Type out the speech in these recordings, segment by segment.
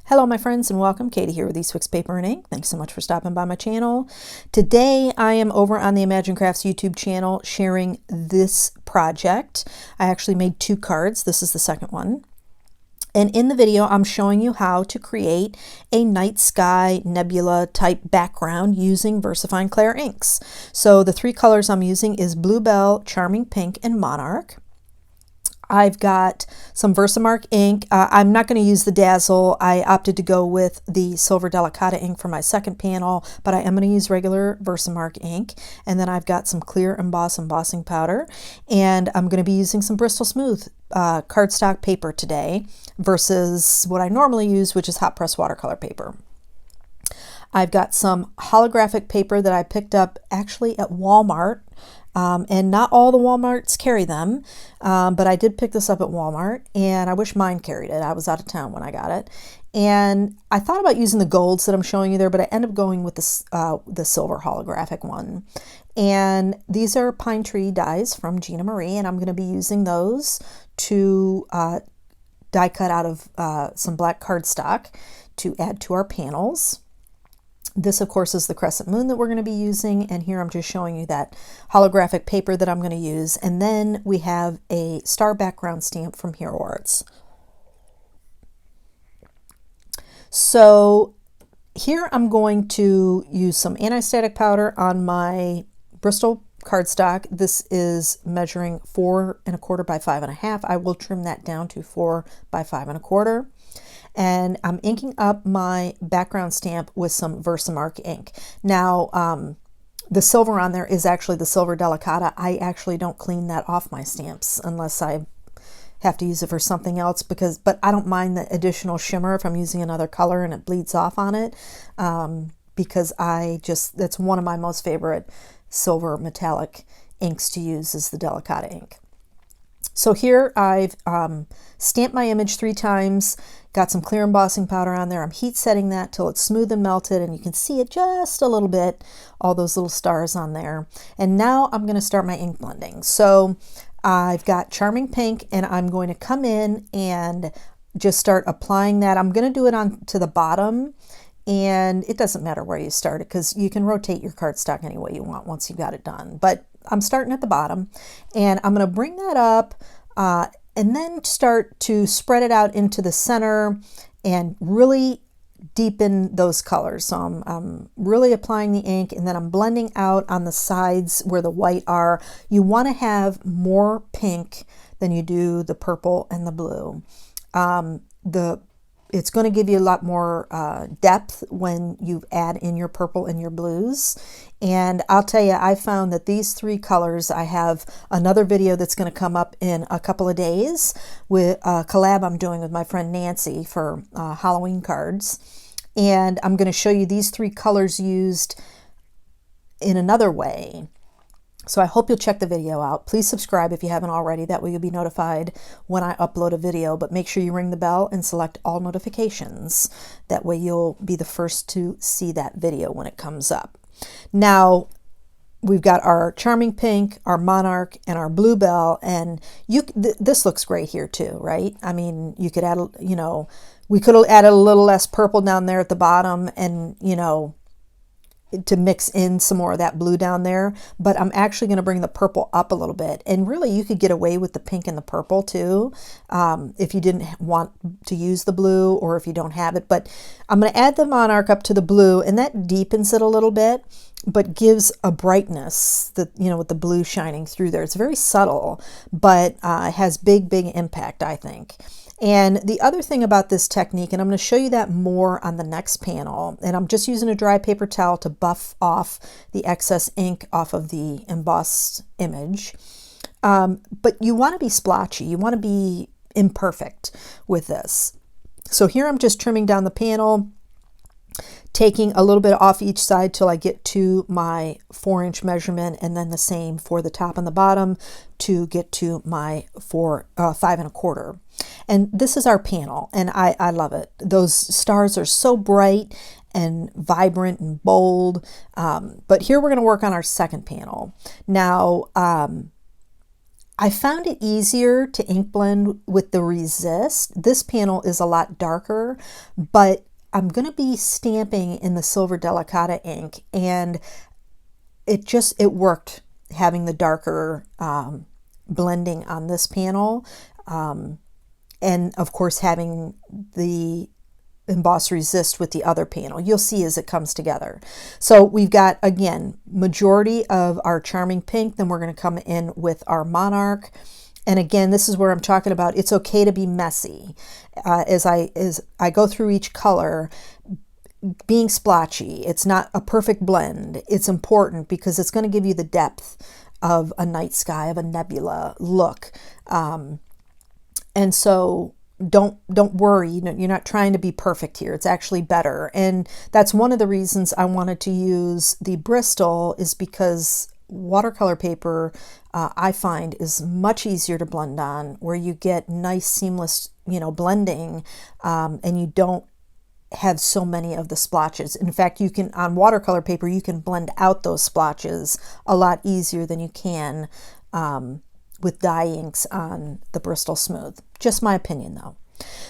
Hello my friends and welcome. Katy here with Eastwicks Paper and Ink. Thanks so much for stopping by my channel. Today I am over on the Imagine Crafts YouTube channel sharing this project. I actually made 2 cards. This is the second one. And in the video I'm showing you how to create a night sky nebula type background using Versafine Clair inks. So the 3 colors I'm using is Blue Belle, Charming Pink, and Monarch. I've got some Versamark ink. I'm not going to use the Dazzle. I opted to go with the Silver Delicata ink for my second panel, but I am going to use regular Versamark ink. And then I've got some clear embossing powder. And I'm going to be using some Bristol Smooth cardstock paper today versus what I normally use, which is hot press watercolor paper. I've got some holographic paper that I picked up actually at Walmart. And not all the Walmarts carry them, but I did pick this up at Walmart, and I wish mine carried it. I was out of town when I got it. And I thought about using the golds that I'm showing you there, but I ended up going with the silver holographic one. And these are pine tree dies from Gina Marie, and I'm going to be using those to die cut out of some black cardstock to add to our panels. This, of course, is the Crescent Moon that we're going to be using, and here I'm just showing you that holographic paper that I'm going to use. And then we have a star background stamp from Hero Arts. So here I'm going to use some anti-static powder on my Bristol cardstock. This is measuring 4 1/4 by 5 1/2. I will trim that down to 4 by 5 1/4. And I'm inking up my background stamp with some Versamark ink. Now, the silver on there is actually the Silver Delicata. I actually don't clean that off my stamps unless I have to use it for something else, but I don't mind the additional shimmer if I'm using another color and it bleeds off on it, because that's one of my most favorite silver metallic inks to use is the Delicata ink. So here I've stamped my image 3 times, got some clear embossing powder on there. I'm heat setting that till it's smooth and melted, and you can see it just a little bit, all those little stars on there. And now I'm going to start my ink blending. So I've got Charming Pink, and I'm going to come in and just start applying that. I'm going to do it on to the bottom, and it doesn't matter where you start it because you can rotate your cardstock any way you want once you got it done. But I'm starting at the bottom, and I'm going to bring that up and then start to spread it out into the center and really deepen those colors. So I'm really applying the ink, and then I'm blending out on the sides where the white are. You want to have more pink than you do the purple and the blue. It's going to give you a lot more depth when you add in your purple and your blues. And I'll tell you, I found that these 3 colors, I have another video that's going to come up in a couple of days with a collab I'm doing with my friend Nancy for Halloween cards. And I'm going to show you these 3 colors used in another way. So I hope you'll check the video out. Please subscribe if you haven't already. That way you'll be notified when I upload a video. But make sure you ring the bell and select all notifications. That way you'll be the first to see that video when it comes up. Now, we've got our Charming Pink, our Monarch, and our Blue Belle. And this looks great here too, right? I mean, you could add, we could have added a little less purple down there at the bottom and, to mix in some more of that blue down there, but I'm actually going to bring the purple up a little bit. And really you could get away with the pink and the purple too, if you didn't want to use the blue or if you don't have it. But I'm going to add the Monarch up to the blue, and that deepens it a little bit, but gives a brightness that, with the blue shining through there. It's very subtle, but it has big impact, I think. And the other thing about this technique, and I'm going to show you that more on the next panel, and I'm just using a dry paper towel to buff off the excess ink off of the embossed image. But you want to be splotchy. You want to be imperfect with this. So here I'm just trimming down the panel, taking a little bit off each side till I get to my 4-inch measurement, and then the same for the top and the bottom to get to my 5 1/4. And this is our panel, and I love it. Those stars are so bright and vibrant and bold. But here we're going to work on our second panel. Now, I found it easier to ink blend with the Resist. This panel is a lot darker, but I'm going to be stamping in the Silver Delicata ink, and it worked having the darker blending on this panel, and of course having the Emboss Resist with the other panel. You'll see as it comes together. So we've got, again, majority of our Charming Pink, then we're going to come in with our Monarch. And again, this is where I'm talking about it's okay to be messy. As I go through each color, being splotchy, it's not a perfect blend. It's important because it's going to give you the depth of a night sky, of a nebula look. And so don't worry, you're not trying to be perfect here. It's actually better. And that's one of the reasons I wanted to use the Bristol, is because watercolor paper I find is much easier to blend on, where you get nice seamless, blending, and you don't have so many of the splotches. In fact, you can, on watercolor paper, you can blend out those splotches a lot easier than you can with dye inks on the Bristol Smooth. Just my opinion though.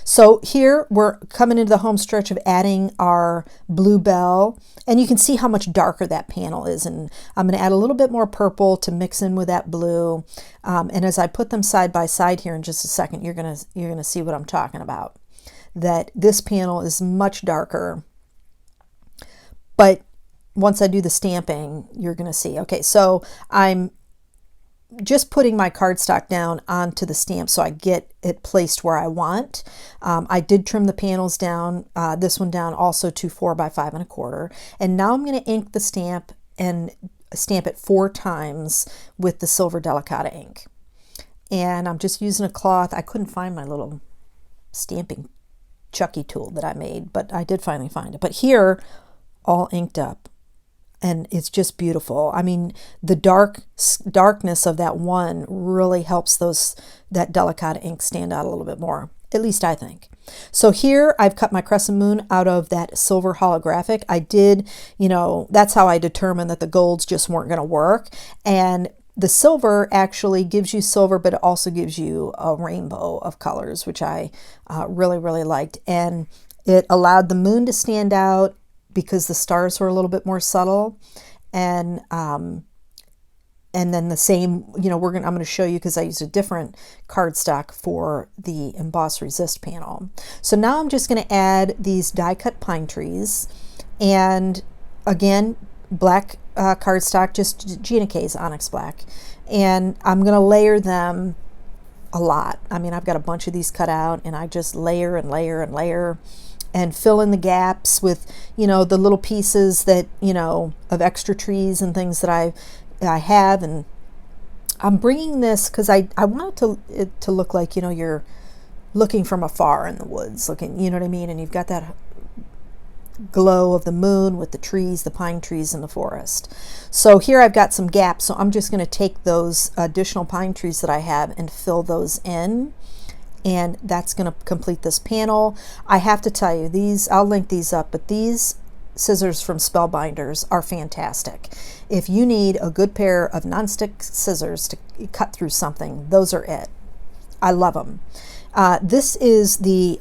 So here we're coming into the home stretch of adding our Blue Belle, and you can see how much darker that panel is, and I'm going to add a little bit more purple to mix in with that blue, and as I put them side by side here in just a second, you're gonna see what I'm talking about, that this panel is much darker, but once I do the stamping, you're gonna see. Okay, so I'm just putting my cardstock down onto the stamp so I get it placed where I want. I did trim the panels down, this one down also to 4 by 5 1/4. And now I'm going to ink the stamp and stamp it 4 times with the Silver Delicata ink. And I'm just using a cloth. I couldn't find my little stamping Chucky tool that I made, but I did finally find it. But here, all inked up. And it's just beautiful. I mean, the darkness of that one really helps that Delicata ink stand out a little bit more, at least I think. So here I've cut my Crescent Moon out of that silver holographic. I did, that's how I determined that the golds just weren't going to work. And the silver actually gives you silver, but it also gives you a rainbow of colors, which I really, really liked. And it allowed the moon to stand out, because the stars were a little bit more subtle, and then the same, I'm going to show you, because I used a different cardstock for the Emboss Resist panel. So now I'm just going to add these die cut pine trees, and again, black cardstock, just Gina K's Onyx Black, and I'm going to layer them a lot. I mean, I've got a bunch of these cut out, and I just layer and layer and layer, and fill in the gaps with, the little pieces that, of extra trees and things that I have. And I'm bringing this because I want it to look like, you're looking from afar in the woods, looking, you know what I mean? And you've got that glow of the moon with the trees, the pine trees in the forest. So here I've got some gaps. So I'm just going to take those additional pine trees that I have and fill those in. And that's going to complete this panel. I have to tell you, I'll link these up, but these scissors from Spellbinders are fantastic. If you need a good pair of nonstick scissors to cut through something, those are it. I love them. This is the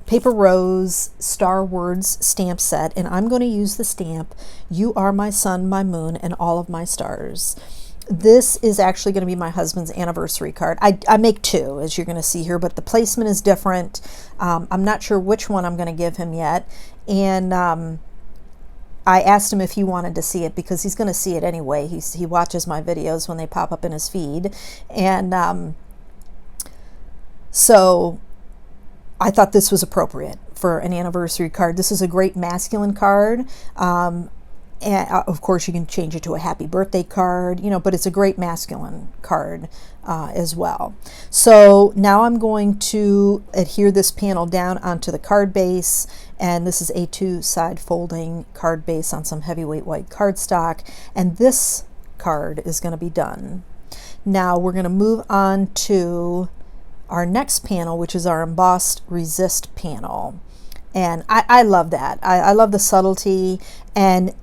Paper Rose Star Words stamp set, and I'm going to use the stamp, "You are my sun, my moon, and all of my stars." This is actually going to be my husband's anniversary card. I make 2, as you're going to see here, but the placement is different. I'm not sure which one I'm going to give him yet. And I asked him if he wanted to see it, because he's going to see it anyway. He watches my videos when they pop up in his feed. And so I thought this was appropriate for an anniversary card. This is a great masculine card. And of course, you can change it to a happy birthday card, but it's a great masculine card as well. So now I'm going to adhere this panel down onto the card base, and this is a 2-side folding card base on some heavyweight white cardstock, and this card is going to be done. Now we're going to move on to our next panel, which is our Embossed Resist panel. And I love that. I love the subtlety, and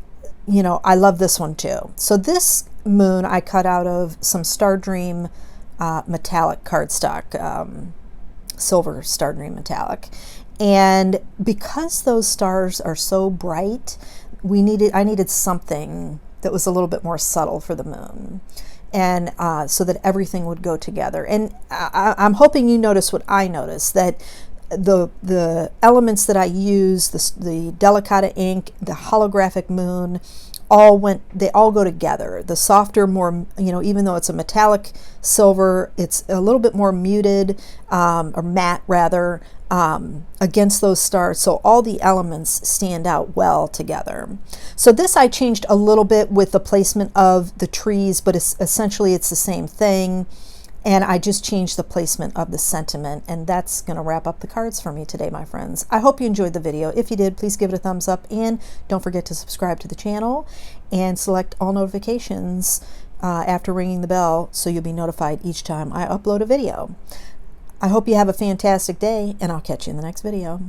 I love this one too. So this moon I cut out of some Star Dream metallic cardstock, silver star dream metallic. And because those stars are so bright, I needed something that was a little bit more subtle for the moon, and so that everything would go together. And I'm hoping you notice what I noticed, that the elements that I use, the Delicata ink, the holographic moon, they all go together. The softer, more, even though it's a metallic silver, it's a little bit more muted, or matte rather, against those stars. So all the elements stand out well together. So this I changed a little bit with the placement of the trees, but essentially it's the same thing. And I just changed the placement of the sentiment, and that's going to wrap up the cards for me today, my friends. I hope you enjoyed the video. If you did, please give it a thumbs up, and don't forget to subscribe to the channel and select all notifications after ringing the bell so you'll be notified each time I upload a video. I hope you have a fantastic day, and I'll catch you in the next video.